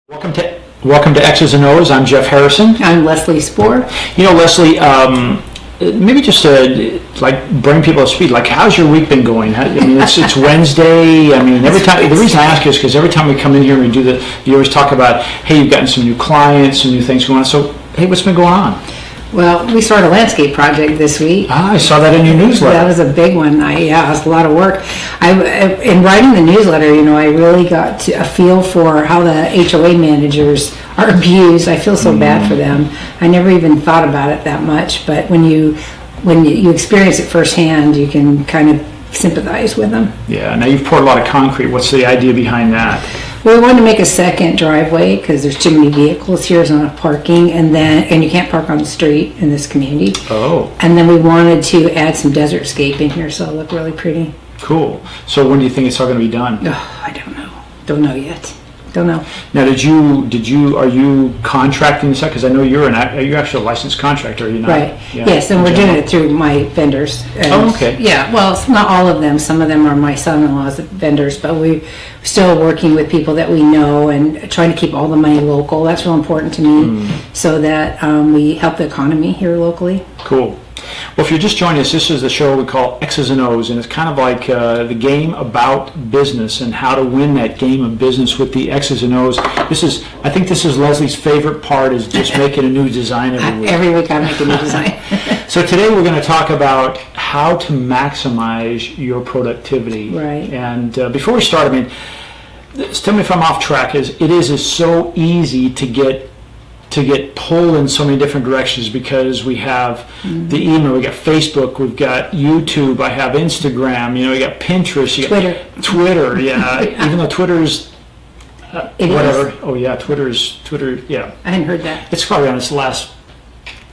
Welcome to X's and O's. I'm Jeff Harrison. I'm Leslie Spoor. You know, Leslie, maybe just to bring people up to speed. Like, how's your week been going? It's Wednesday. I mean, every time. The reason I ask is because every time we come in here and we do you always talk about, hey, you've gotten some new clients, some new things going on. So, hey, what's been going on? Well, we started a landscape project this week. I saw that in your newsletter. That was a big one. It was a lot of work. In writing the newsletter, I really got a feel for how the HOA managers are abused. I feel so bad for them. I never even thought about it that much, but when you experience it firsthand, you can kind of sympathize with them. Yeah. Now you've poured a lot of concrete. What's the idea behind that? We wanted to make a second driveway because there's too many vehicles here. There's not enough parking, and you can't park on the street in this community. Oh. And then we wanted to add some desert scape in here, so it'll look really pretty. Cool. So when do you think it's all going to be done? Oh, I don't know. Don't know yet. Don't know. Now, are you contracting this out? Because I know you're actually a licensed contractor, are you not? Right. Yeah. Yes, and we're doing it through my vendors. Oh, okay. Yeah, well, it's not all of them. Some of them are my son-in-law's vendors, but we're still working with people that we know and trying to keep all the money local. That's real important to me, so that we help the economy here locally. Cool. Well, if you're just joining us, this is the show we call X's and O's, and it's kind of like the game about business and how to win that game of business with the X's and O's. I think this is Leslie's favorite part, is just making a new design every week. Every week I make a new design. So today we're going to talk about how to maximize your productivity. Right. And before we start, tell me if I'm off track. It is so easy to get pulled in so many different directions, because we have the email, we got Facebook, we've got YouTube, I have Instagram, we got Pinterest, Twitter, yeah. Even though Twitter's whatever. Oh yeah, Twitter, yeah. I hadn't heard that. It's probably on its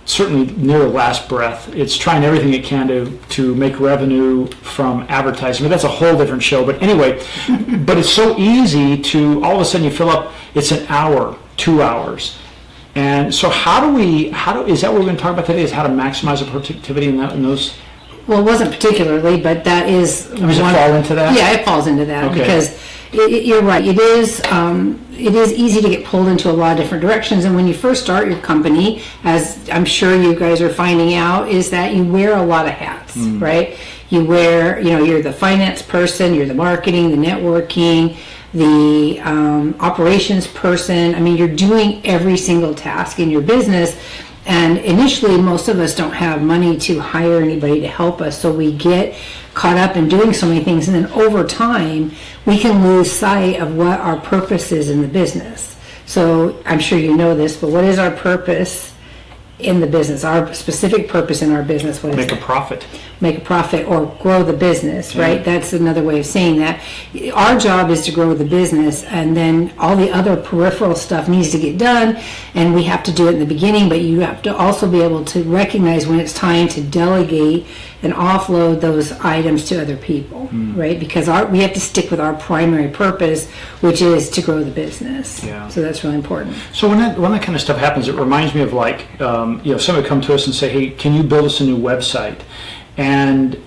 certainly near the last breath. It's trying everything it can to make revenue from advertising. That's a whole different show. But anyway, but it's so easy to all of a sudden you fill up. It's an hour, 2 hours. And so is that what we're going to talk about today, is how to maximize the productivity in those? Well, it wasn't particularly, but that is. Does it fall into that? Yeah, it falls into that, okay. Because you're right. It is easy to get pulled into a lot of different directions. And when you first start your company, as I'm sure you guys are finding out, is that you wear a lot of hats, right? You wear, you're the finance person, you're the marketing, the networking, the operations person. You're doing every single task in your business, and initially most of us don't have money to hire anybody to help us, so we get caught up in doing so many things, and then over time we can lose sight of what our purpose is in the business. So I'm sure you know this, but what is our purpose in the business? Our specific purpose in our business, what is Make it? a profit. Make a profit or grow the business, right? That's another way of saying that. Our job is to grow the business, and then all the other peripheral stuff needs to get done, and we have to do it in the beginning, but you have to also be able to recognize when it's time to delegate and offload those items to other people, right? Because we have to stick with our primary purpose, which is to grow the business. Yeah. So that's really important. So when that kind of stuff happens, it reminds me of somebody come to us and say, hey, can you build us a new website? And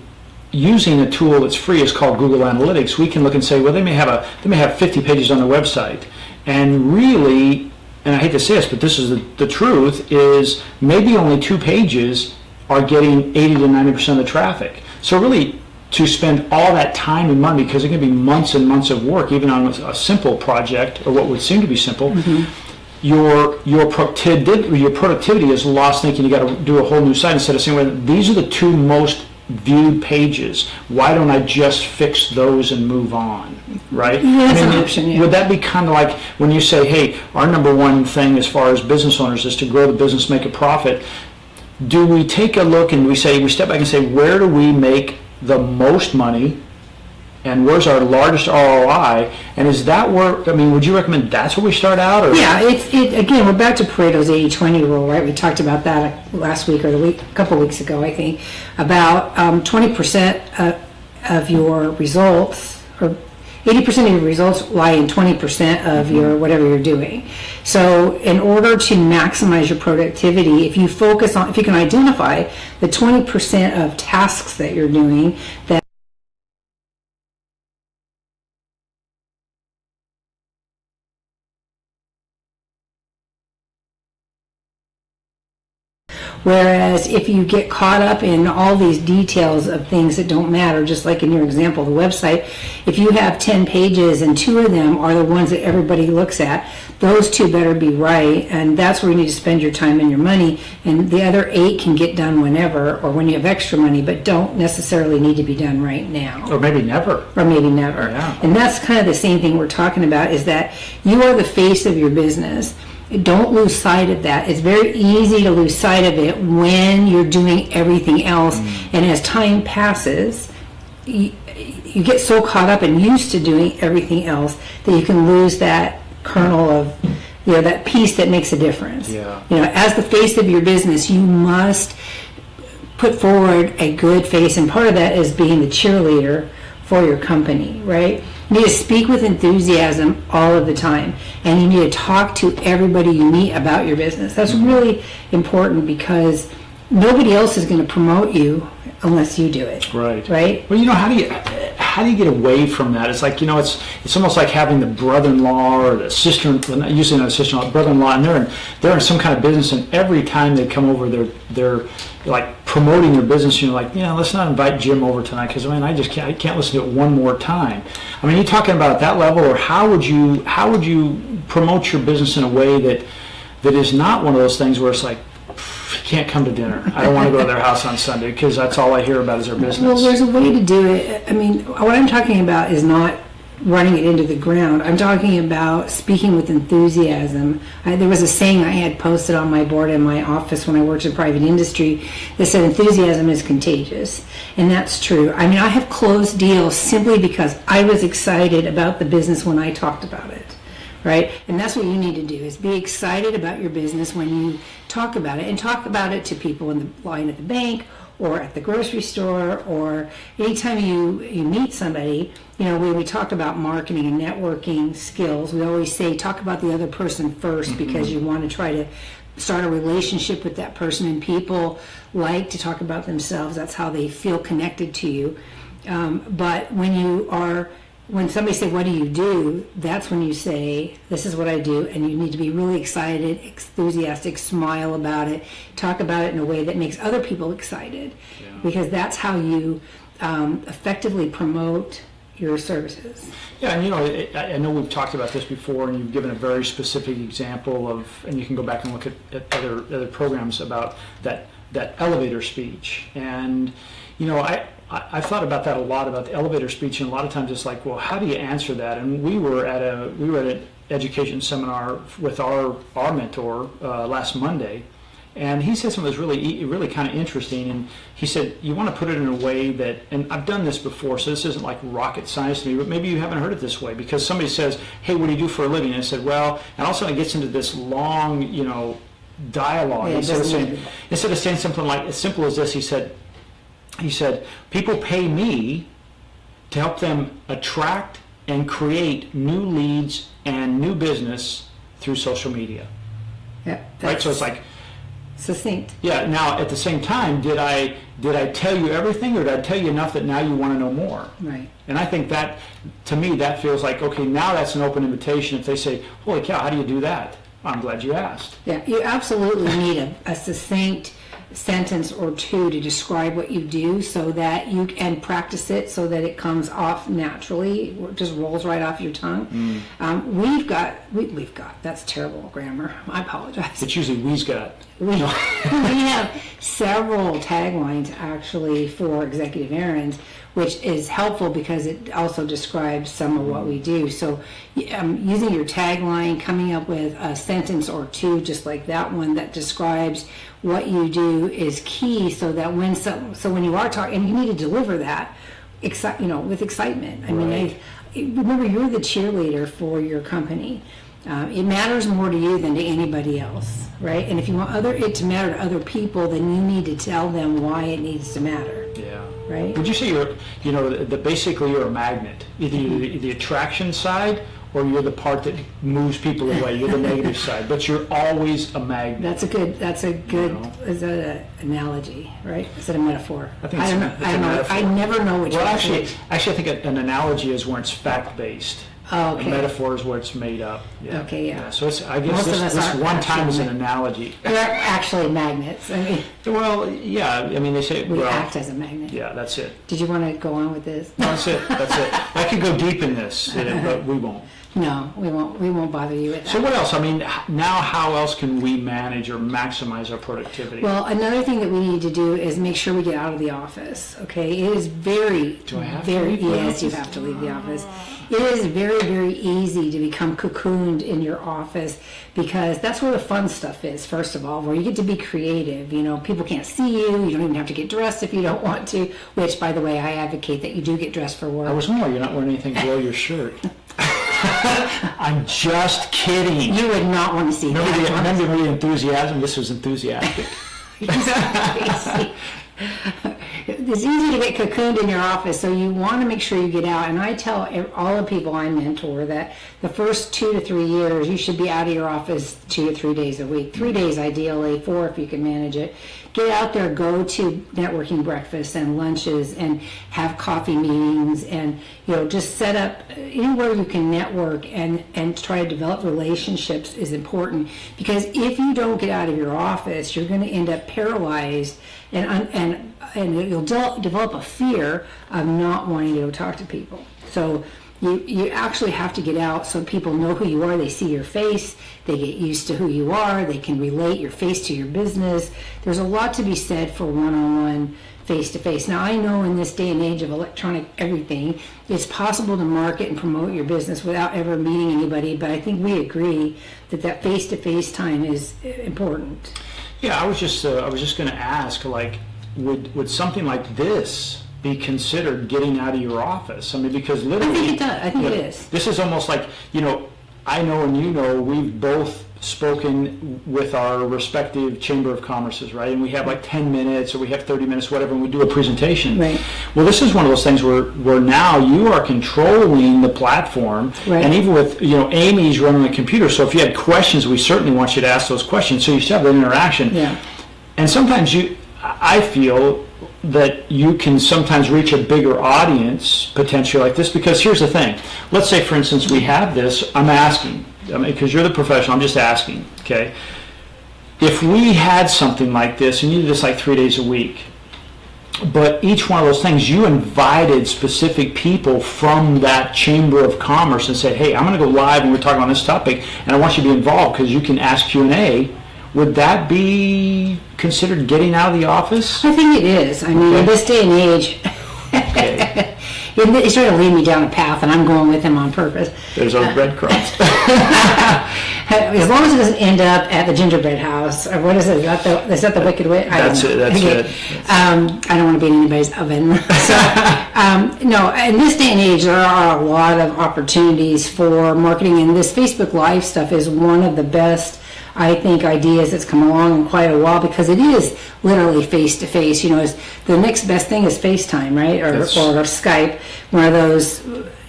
using a tool that's free is called Google Analytics. We can look and say, well, they may have 50 pages on their website, and really, and I hate to say this, but this is the truth, is maybe only 2 pages are getting 80 to 90% of the traffic. So really, to spend all that time and money, because it can be months and months of work, even on a simple project, or what would seem to be simple, your productivity is lost thinking you got to do a whole new site, instead of saying, well, these are the 2 most viewed pages. Why don't I just fix those and move on, right? Yeah, that's an option, yeah. Would that be kind of like when you say, hey, our number one thing as far as business owners is to grow the business, make a profit? Do we take a look and we step back and say, where do we make the most money? And where's our largest ROI? And is that where, would you recommend that's where we start out? Or? Yeah, again, we're back to Pareto's 80-20 rule, right? We talked about that last week, or a couple weeks ago, I think, about 20% of your results, or 80% of your results lie in 20% of your whatever you're doing. So in order to maximize your productivity, if you can identify the 20% of tasks that you're doing that Whereas if you get caught up in all these details of things that don't matter, just like in your example, the website, if you have 10 pages and 2 of them are the ones that everybody looks at, those 2 better be right, and that's where you need to spend your time and your money, and the other 8 can get done whenever or when you have extra money, but don't necessarily need to be done right now. Or maybe never. Or maybe never. Yeah. And that's kind of the same thing we're talking about, is that you are the face of your business. Don't lose sight of that. It's very easy to lose sight of it when you're doing everything else. And as time passes, you get so caught up and used to doing everything else that you can lose that kernel of, that piece that makes a difference. Yeah. As the face of your business, you must put forward a good face, and part of that is being the cheerleader for your company, right? You need to speak with enthusiasm all of the time, and you need to talk to everybody you meet about your business. That's really important, because nobody else is going to promote you unless you do it. Right. Right? Well, how do you get away from that? It's like, it's almost like having the brother-in-law or the sister, usually not a sister-in-law, brother-in-law, and they're in some kind of business, and every time they come over, they're like promoting their business, and you're like, let's not invite Jim over tonight, because I can't listen to it one more time. I mean, are you talking about at that level, or how would you promote your business in a way that is not one of those things where it's like, you can't come to dinner, I don't want to go to their house on Sunday, because that's all I hear about is their business? Well, there's a way to do it. I mean, what I'm talking about is not running it into the ground. I'm talking about speaking with enthusiasm. There was a saying I had posted on my board in my office when I worked in private industry that said enthusiasm is contagious. And that's true. I mean, I have closed deals simply because I was excited about the business when I talked about it. Right? And that's what you need to do, is be excited about your business when you talk about it, and talk about it to people in the line at the bank or at the grocery store, or anytime you meet somebody. When we talk about marketing and networking skills, we always say talk about the other person first, because you want to try to start a relationship with that person, and people like to talk about themselves. That's how they feel connected to you. But when somebody say, what do you do? That's when you say, this is what I do, and you need to be really excited, enthusiastic, smile about it, talk about it in a way that makes other people excited, because that's how you effectively promote your services. Yeah, and I know we've talked about this before, and you've given a very specific example of, and you can go back and look at other programs about that elevator speech. And I thought about that a lot, about the elevator speech, and a lot of times it's like, well, how do you answer that? And we were at an education seminar with our mentor last Monday, and he said something that was really kind of interesting. And he said, you want to put it in a way that, and I've done this before, so this isn't like rocket science to me, but maybe you haven't heard it this way, because somebody says, hey, what do you do for a living? And I said, well, and all of a sudden it gets into this long, dialogue. Yeah, instead of saying something like as simple as this, he said, people pay me to help them attract and create new leads and new business through social media. Yeah, right. So it's like succinct. Yeah. Now, at the same time, did I tell you everything, or did I tell you enough that now you want to know more? Right. And I think that, to me, that feels like, okay, now that's an open invitation. If they say, holy cow, how do you do that? I'm glad you asked. Yeah, you absolutely need a succinct sentence or two to describe what you do, so that you can practice it, so that it comes off naturally, it just rolls right off your tongue. We've got, that's terrible grammar, I apologize. It's usually we've got. We have several taglines actually for Executive Errands, which is helpful because it also describes some of what we do. So using your tagline, coming up with a sentence or two just like that one that describes what you do is key, so that when you are talking, and you need to deliver that with excitement. I mean, remember, you're the cheerleader for your company. It matters more to you than to anybody else, right? And if you want it to matter to other people, then you need to tell them why it needs to matter. Yeah. Right? Would you say basically you're a magnet, either the attraction side, or you're the part that moves people away? You're the negative side, but you're always a magnet. That's a good. Is that an analogy, right? Is it a metaphor? I think I don't know. I never know which. Well, actually, I think an analogy is where it's fact based. Oh, okay. A metaphor is where it's made up. Yeah. Okay, yeah. So I guess Most of us this aren't one time is an actually analogy. We're actually magnets. I mean, Well, yeah. I mean, they say we well, act as a magnet. yeah, that's it. Did you want to go on with this? No, that's it. That's it. I could go deep in this, but we won't. No, we won't. We won't bother you with that. So what else? I mean, now how else can we manage or maximize our productivity? Well, another thing that we need to do is make sure we get out of the office. Okay, it is very, Do I have to very leave the yes, you office? have to leave the office. It is very, very easy to become cocooned in your office because that's where the fun stuff is. First of all, where you get to be creative. You know, people can't see you. You don't even have to get dressed if you don't want to. Which, by the way, I advocate that you do get dressed for work. I was wondering why you're not wearing anything below your shirt. I'm just kidding. You would not want to see that. Remember the enthusiasm? This was enthusiastic. It's easy to get cocooned in your office, so you want to make sure you get out. And I tell all the people I mentor that the first 2 to 3 years, you should be out of your office 2 to 3 days a week. 3 days ideally, 4 if you can manage it. Get out there, go to networking breakfasts and lunches and have coffee meetings and, you know, just set up anywhere you can network and try to develop relationships is important. Because if you don't get out of your office, you're going to end up paralyzed and you'll develop a fear of not wanting to go talk to people. So you actually have to get out so people know who you are. They see your face. They get used to who you are. They can relate your face to your business. There's a lot to be said for one-on-one, face-to-face. Now, I know in this day and age of electronic everything, it's possible to market and promote your business without ever meeting anybody, but I think we agree that face-to-face time is important. Yeah, I was just going to ask, like, would something like this be considered getting out of your office? I mean, because literally, I think it does. I think it is. This is almost like, you know, I know and you know, we've both spoken with our respective Chamber of Commerces, right? And we have like 10 minutes or we have 30 minutes, whatever, and we do a presentation. Right. Well, this is one of those things where now you are controlling the platform. Right. And even with, you know, Amy's running the computer. So if you had questions, we certainly want you to ask those questions. So you still have that interaction. Yeah. And sometimes I feel that you can sometimes reach a bigger audience potentially like this, because here's the thing. Let's say, for instance, we have this. I'm asking, because you're the professional, I'm just asking, okay? If we had something like this, and you did this like 3 days a week, but each one of those things, you invited specific people from that Chamber of Commerce and said, hey, I'm going to go live and we're talking on this topic, and I want you to be involved because you can ask Q&A. Would that be considered getting out of the office? I think it is. I mean, in this day and age, Okay. he's trying to lead me down a path, and I'm going with him on purpose. There's our breadcrumbs. As long as it doesn't end up at the gingerbread house, or what is it? Is that the Wicked Witch? That's it. That's it. I don't want to be in anybody's oven. So, no, in this day and age, there are a lot of opportunities for marketing, and this Facebook Live stuff is one of the best, I think, ideas that's come along in quite a while, because it is literally face-to-face. You know, the next best thing is FaceTime, right? Or Skype, one of those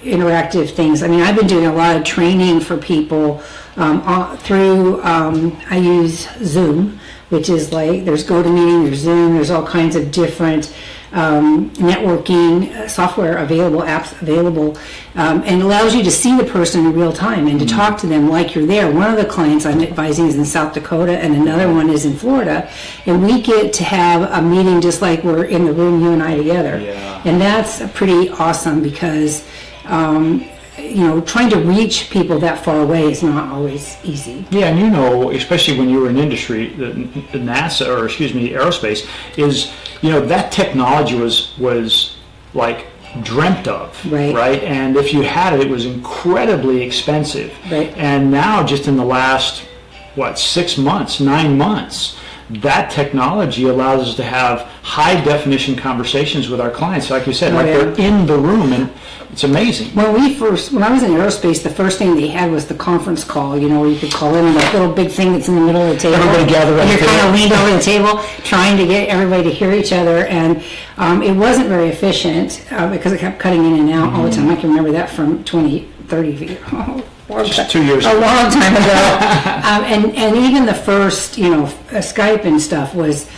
interactive things. I mean, I've been doing a lot of training for people through, I use Zoom, which is like, there's GoToMeeting, there's Zoom, there's all kinds of different networking software available, apps available, and allows you to see the person in real time and to talk to them like you're there. One of the clients I'm advising is in South Dakota, and another one is in Florida, and we get to have a meeting just like we're in the room, you and I together. Yeah. And that's pretty awesome because you know, trying to reach people that far away is not always easy. Yeah, and you know, especially when you were in industry, the NASA, or excuse me, aerospace, is, you know, that technology was like dreamt of, right? And if you had it, it was incredibly expensive. Right. And now, just in the last, 6 months, 9 months, that technology allows us to have high definition conversations with our clients. Like you said, they're in the room, and it's amazing. When I was in aerospace, the first thing they had was the conference call, you know, where you could call in that little big thing that's in the middle of the table. Everybody gather around the table. You're kind of leaned over the table trying to get everybody to hear each other, and it wasn't very efficient because it kept cutting in and out all the time. I can remember that from 20, 30 feet. Just 2 years a ago. long time ago. And even the first, you know, Skype and stuff was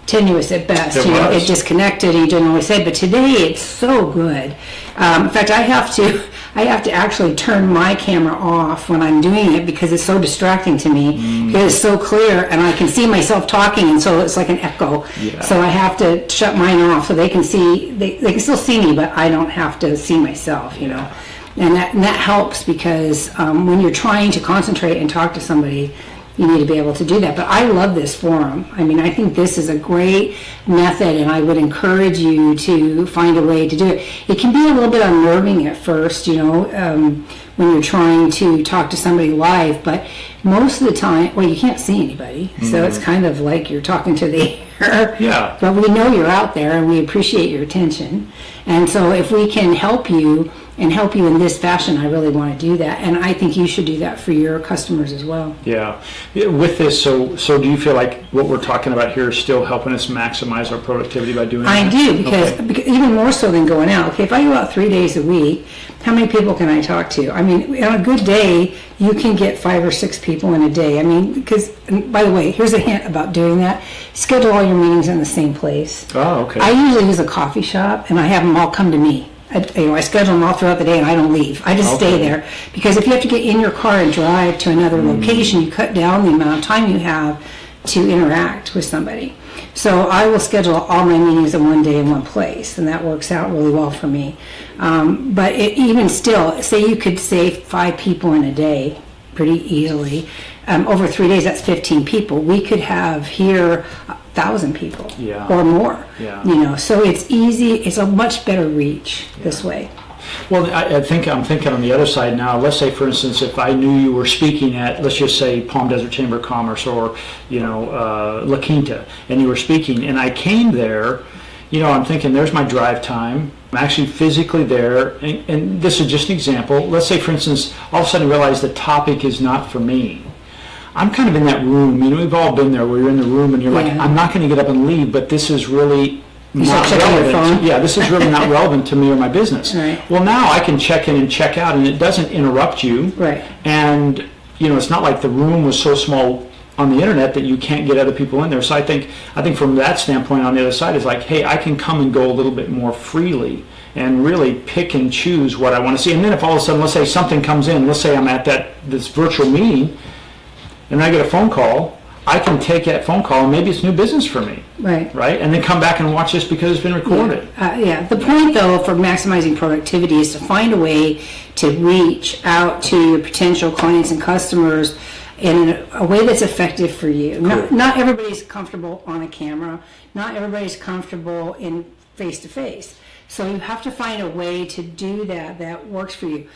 tenuous at best. It disconnected. You didn't always say, but today it's so good. In fact, I have to actually turn my camera off when I'm doing it because it's so distracting to me. Because it's so clear, and I can see myself talking, and so it's like an echo. Yeah. So I have to shut mine off so they can see. They can still see me, but I don't have to see myself. You know, and that helps because when you're trying to concentrate and talk to somebody, you need to be able to do that. But I love this forum. I mean, I think this is a great method, and I would encourage you to find a way to do it. It can be a little bit unnerving at first, when you're trying to talk to somebody live, but most of the time, well, you can't see anybody, so it's kind of like you're talking to the air. Yeah. But we know you're out there, and we appreciate your attention. And so if we can help you in this fashion, I really want to do that, and I think you should do that for your customers as well. Yeah. With this, so do you feel like what we're talking about here is still helping us maximize our productivity by doing that? I do, because even more so than going out. Okay, if I go out 3 days a week, how many people can I talk to? I mean, on a good day, you can get 5 or 6 people in a day. I mean, because, by the way, here's a hint about doing that. Schedule all your meetings in the same place. Oh, okay. I usually use a coffee shop, and I have them all come to me. I schedule them all throughout the day, and I don't leave. I just stay there, because if you have to get in your car and drive to another location, you cut down the amount of time you have to interact with somebody. So I will schedule all my meetings in one day in one place, and that works out really well for me. But even still, say you could save 5 people in a day pretty easily. Over 3 days, that's 15 people. We could have here 1,000 people or more. Yeah. So it's easy. It's a much better reach this way. Well, I think I'm thinking on the other side now. Let's say, for instance, if I knew you were speaking at, let's just say, Palm Desert Chamber of Commerce or, La Quinta, and you were speaking, and I came there, I'm thinking, there's my drive time. I'm actually physically there, and this is just an example. Let's say, for instance, all of a sudden I realize the topic is not for me. I'm kind of in that room. We've all been there where you're in the room and you're like, I'm not going to get up and leave, but this is really not relevant. Yeah, this is really not relevant to me or my business. Right. Well, now I can check in and check out, and it doesn't interrupt you. Right. And it's not like the room was so small on the internet that you can't get other people in there. So I think from that standpoint, on the other side is like, hey, I can come and go a little bit more freely and really pick and choose what I want to see. And then if all of a sudden, let's say something comes in, let's say I'm at this virtual meeting, and I get a phone call, I can take that phone call, and maybe it's new business for me. Right. Right? And then come back and watch this because it's been recorded. The point, though, for maximizing productivity is to find a way to reach out to your potential clients and customers in a way that's effective for you. Not everybody's comfortable on a camera. Not everybody's comfortable in face-to-face. So you have to find a way to do that works for you.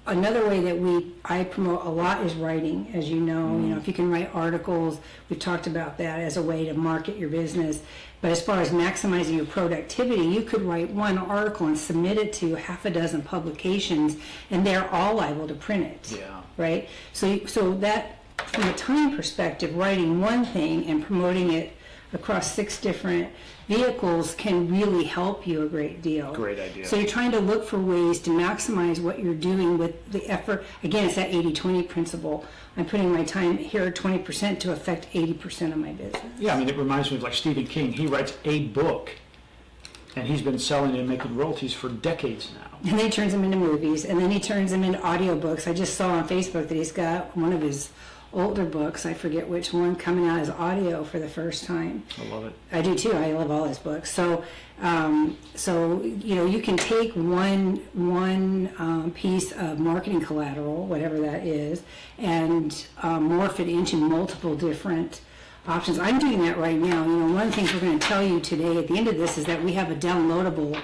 Another way that I promote a lot is writing, as you know. If you can write articles, we've talked about that as a way to market your business. But as far as maximizing your productivity, you could write one article and submit it to 6 publications, and they're all liable to print it. Yeah. Right? So that, from a time perspective, writing one thing and promoting it across 6 different vehicles can really help you a great deal. Great idea. So you're trying to look for ways to maximize what you're doing with the effort. Again, it's that 80-20 principle. I'm putting my time here 20% to affect 80% of my business. Yeah, it reminds me of like Stephen King. He writes a book, and he's been selling and making royalties for decades now. And then he turns them into movies, and then he turns them into audiobooks. I just saw on Facebook that he's got one of his older books, I forget which one, coming out as audio for the first time. I love it. I do too. I love all his books. So you can take one piece of marketing collateral, whatever that is, and morph it into multiple different options. I'm doing that right now. One of the things we're going to tell you today at the end of this is that we have a downloadable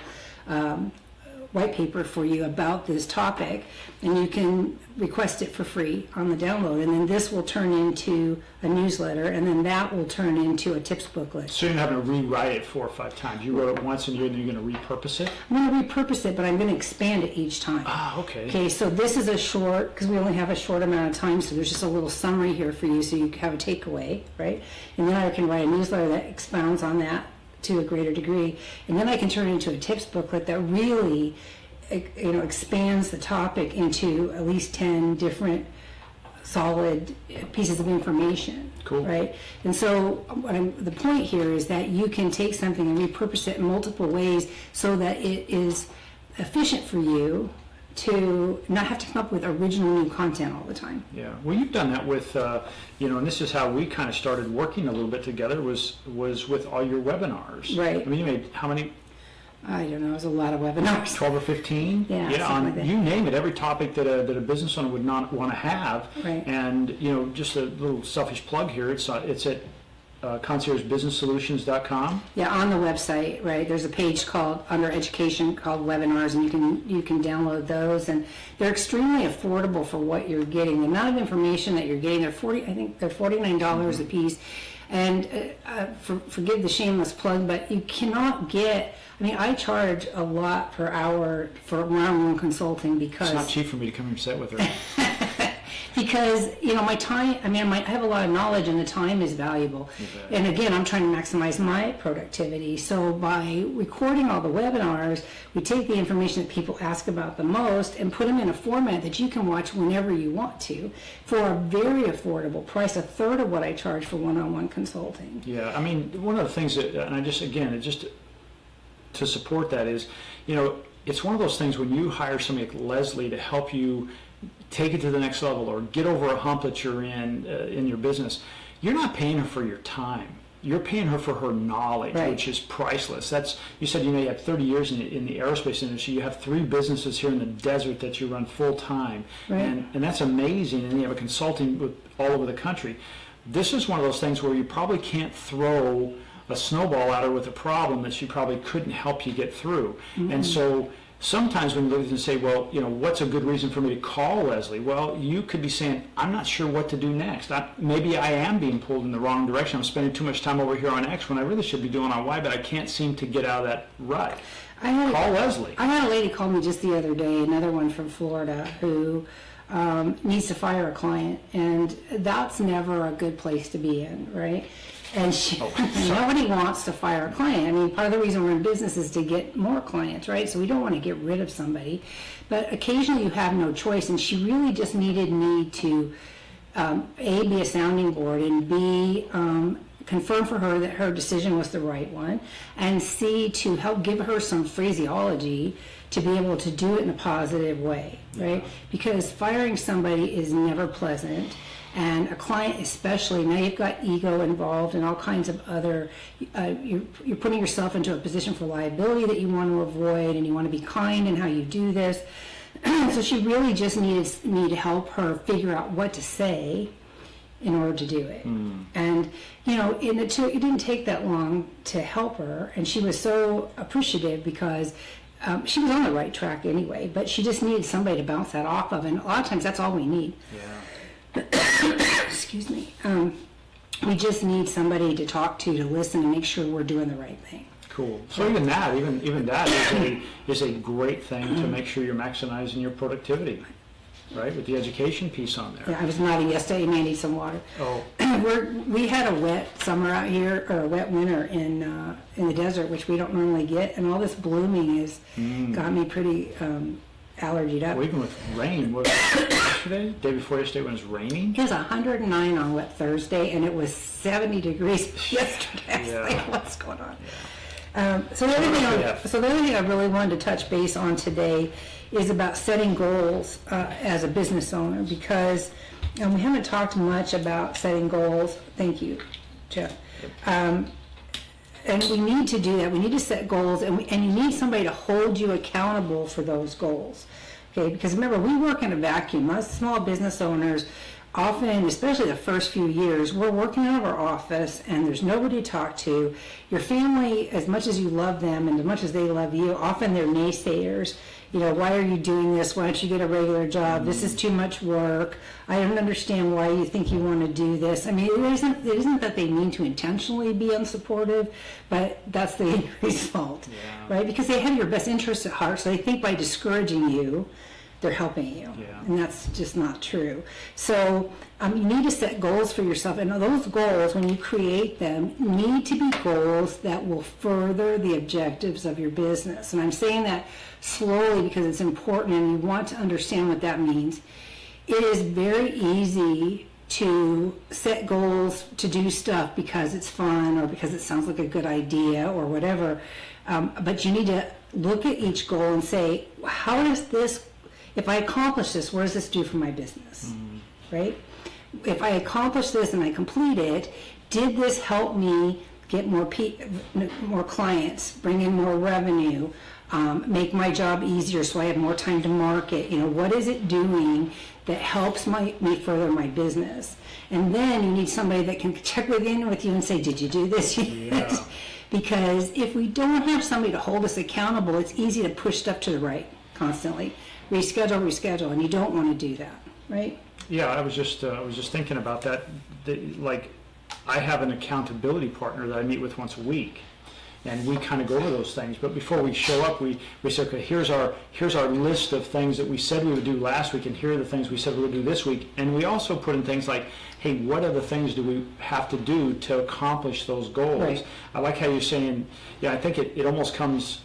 white paper for you about this topic, and you can request it for free on the download, and then this will turn into a newsletter, and then that will turn into a tips booklet. So you're not having to rewrite it 4 or 5 times. You wrote it once, and you're going to repurpose it? I'm going to repurpose it, but I'm going to expand it each time. Okay. Okay, so this is a short, because we only have a short amount of time, so there's just a little summary here for you so you have a takeaway, right? And then I can write a newsletter that expounds on that to a greater degree, and then I can turn it into a tips booklet that really expands the topic into at least 10 different solid pieces of information. Cool. Right? And so the point here is that you can take something and repurpose it in multiple ways so that it is efficient for you to not have to come up with original new content all the time. Yeah, well, you've done that with, and this is how we kind of started working a little bit together was with all your webinars. Right. I mean, you made how many? I don't know, it was a lot of webinars. 12 or 15? Yeah, on like that. you name it, every topic that a business owner would not want to have. Right. And, just a little selfish plug here, it's at conciergebusinesssolutions.com. Yeah, on the website, right, there's a page under education called webinars, and you can download those, and they're extremely affordable for what you're getting. The amount of information that you're getting, I think they're $49 a piece. And forgive the shameless plug, but you cannot get, I charge a lot per hour for one-on-one consulting because... It's not cheap for me to come and sit with her. Because, my time, I have a lot of knowledge and the time is valuable. Okay. And again, I'm trying to maximize my productivity. So by recording all the webinars, we take the information that people ask about the most and put them in a format that you can watch whenever you want to for a very affordable price, a third of what I charge for one-on-one consulting. Yeah, one of the things that, and just to support that is, it's one of those things when you hire somebody like Leslie to help you take it to the next level or get over a hump that you're in your business, you're not paying her for your time. You're paying her for her knowledge, right, which is priceless. You said you have 30 years in the aerospace industry. You have 3 businesses here in the desert that you run full time, right, and that's amazing. And you have a consulting all over the country. This is one of those things where you probably can't throw a snowball at her with a problem that she probably couldn't help you get through. Mm-hmm. And so sometimes when you look at it and say, well, what's a good reason for me to call Leslie? Well, you could be saying, I'm not sure what to do next. Maybe I am being pulled in the wrong direction. I'm spending too much time over here on X when I really should be doing on Y, but I can't seem to get out of that rut. Call Leslie. I had a lady call me just the other day, another one from Florida, who needs to fire a client, and that's never a good place to be in, right? And nobody wants to fire a client. Part of the reason we're in business is to get more clients, right? So we don't want to get rid of somebody. But occasionally you have no choice, and she really just needed me to, A, be a sounding board, and B, confirm for her that her decision was the right one, and C, to help give her some phraseology to be able to do it in a positive way, right? Because firing somebody is never pleasant. And a client especially, now you've got ego involved and all kinds of other, you're putting yourself into a position for liability that you want to avoid, and you want to be kind in how you do this. So she really just needed me to help her figure out what to say in order to do it. And, it didn't take that long to help her, and she was so appreciative because she was on the right track anyway, but she just needed somebody to bounce that off of, and a lot of times that's all we need. Yeah. Excuse me. We just need somebody to talk to listen, and make sure we're doing the right thing. Cool. So even that is a great thing to make sure you're maximizing your productivity, right? With the education piece on there. Yeah, I was nodding yesterday, and I need some water. Oh. We had a wet summer out here, or a wet winter in the desert, which we don't normally get, and all this blooming has got me pretty allergied up. Well, even with rain, what was it, yesterday? Day before yesterday when it was raining? It was 109 on wet Thursday, and it was 70 degrees yesterday. Yeah. Like, what's going on? Yeah. So the other thing I really wanted to touch base on today is about setting goals as a business owner, because we haven't talked much about setting goals. Thank you, Jeff. And we need to do that. We need to set goals, and you need somebody to hold you accountable for those goals. Okay, because remember, we work in a vacuum. Us small business owners, often, especially the first few years, we're working out of our office, and there's nobody to talk to. Your family, as much as you love them and as much as they love you, often they're naysayers. Why are you doing this? Why don't you get a regular job? This is too much work. I don't understand why you think you want to do this. It isn't that they mean to intentionally be unsupportive, but that's the end result, right? Because they have your best interests at heart, so they think by discouraging you, they're helping you, and that's just not true. So you need to set goals for yourself, and those goals, when you create them, need to be goals that will further the objectives of your business. And I'm saying that slowly because it's important, and you want to understand what that means. It is very easy to set goals to do stuff because it's fun or because it sounds like a good idea or whatever. But you need to look at each goal and say, how does this, if I accomplish this, what does this do for my business, right? If I accomplish this and I complete it, did this help me get more clients, bring in more revenue, make my job easier so I have more time to market? What is it doing that helps me further my business? And then you need somebody that can check in with you and say, did you do this? Yeah. Because if we don't have somebody to hold us accountable, it's easy to push stuff to the right constantly. Reschedule, and you don't want to do that, right? Yeah, I was just thinking about that. Like, I have an accountability partner that I meet with once a week, and we kind of go over those things. But before we show up, we say, okay, here's our list of things that we said we would do last week, and here are the things we said we would do this week. And we also put in things like, hey, what other things do we have to do to accomplish those goals? Right. I like how you're saying, yeah, I think it almost comes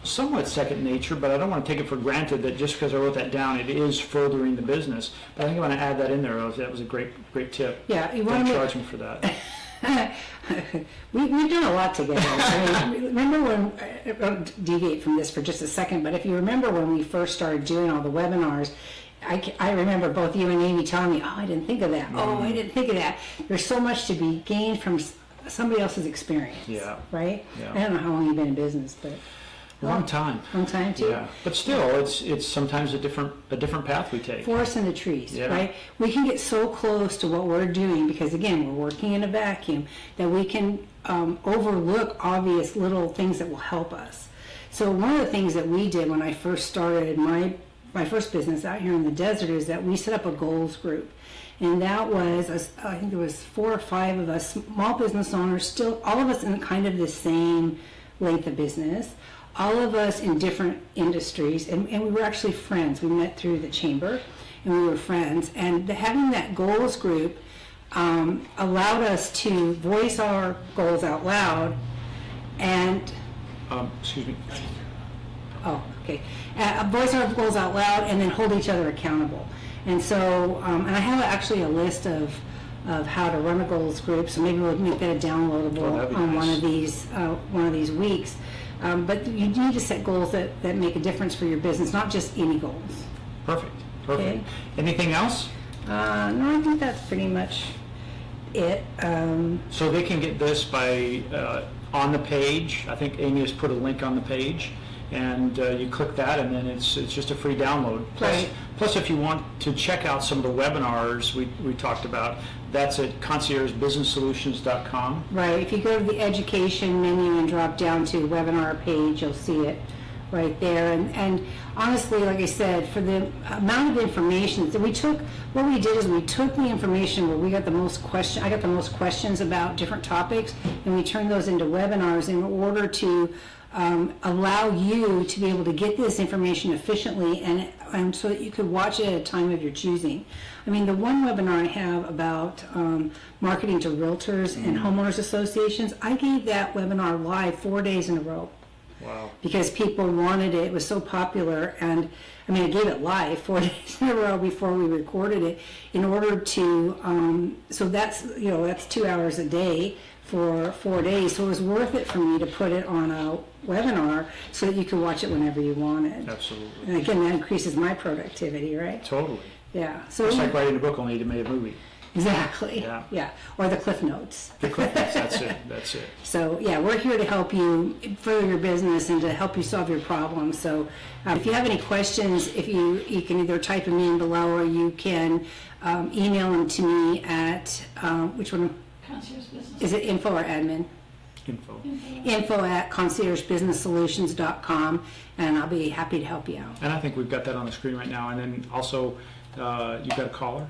somewhat second nature, but I don't want to take it for granted that just because I wrote that down, it is furthering the business. But I think I want to add that in there. That was a great tip. Yeah, you don't charge me for that. We've done a lot together. Remember when, I'll deviate from this for just a second, but if you remember when we first started doing all the webinars, I remember both you and Amy telling me, I didn't think of that. Oh, I didn't think of that. There's so much to be gained from somebody else's experience. Yeah. Right? Yeah. I don't know how long you've been in business, but... Long time. Long time too. Yeah, but still, it's sometimes a different path we take. Forest in the trees, yeah. Right? We can get so close to what we're doing because again, we're working in a vacuum that we can overlook obvious little things that will help us. So one of the things that we did when I first started my first business out here in the desert is that we set up a goals group. And that was, I think there was 4 or 5 of us, small business owners, still all of us in kind of the same length of business. All of us in different industries, and we were actually friends. We met through the chamber, and we were friends. And having that goals group allowed us to voice our goals out loud. And excuse me. Oh, okay. Voice our goals out loud, and then hold each other accountable. And so, and I have actually a list of how to run a goals group. So maybe we'll make that downloadable on nice. one of these weeks. But you need to set goals that make a difference for your business, not just any goals. Perfect. Okay. Anything else? No, I think that's pretty much it. So they can get this by on the page. I think Amy has put a link on the page, and you click that, and then it's just a free download. Plus, if you want to check out some of the webinars we talked about, that's at conciergebusinesssolutions.com. Right. If you go to the education menu and drop down to webinar page, you'll see it right there. And honestly, like I said, for the amount of information that we took, what we did is we took the information where we got the most I got the most questions about different topics, and we turned those into webinars in order to allow you to be able to get this information efficiently and so that you could watch it at a time of your choosing. I mean, the one webinar I have about marketing to realtors and homeowners associations, I gave that webinar live 4 days in a row. Wow. Because people wanted it. It was so popular. And I mean, I gave it live 4 days in a row before we recorded it in order to, so that's 2 hours a day for 4 days. So it was worth it for me to put it on a webinar so that you could watch it whenever you wanted. Absolutely. And again, that increases my productivity, right? Totally. Yeah. So it's like writing a book, only to make a movie. Exactly. Yeah. Or the Cliff Notes. The Cliff Notes. That's it. So yeah, we're here to help you further your business and to help you solve your problems. So if you have any questions, if you can either type them in below or you can email them to me at which one? Concierge Business. Is it info or admin? Info at conciergebusinesssolutions.com, and I'll be happy to help you out. And I think we've got that on the screen right now. And then also, you've got a caller.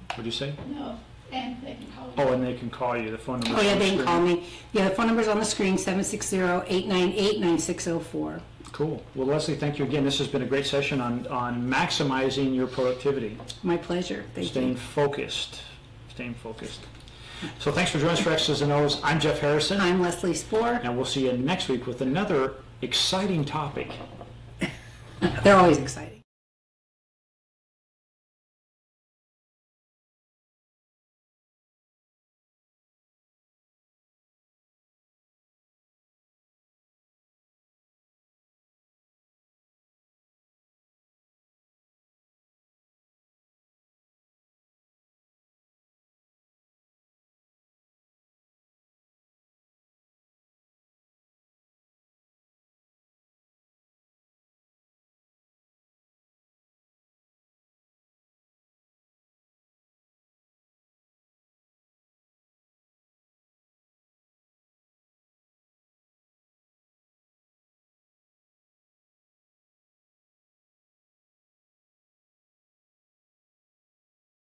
What'd you say? No, and they can call you. Oh, and they can call you. The phone number. Oh yeah, they can call me. Yeah, the phone number's on the screen, 760-898-9604. Cool. Well, Leslie, thank you again. This has been a great session on maximizing your productivity. My pleasure. Thank you. Staying focused. So thanks for joining us for X's and O's. I'm Jeff Harrison. I'm Leslie Spoor. And we'll see you next week with another exciting topic. They're always exciting.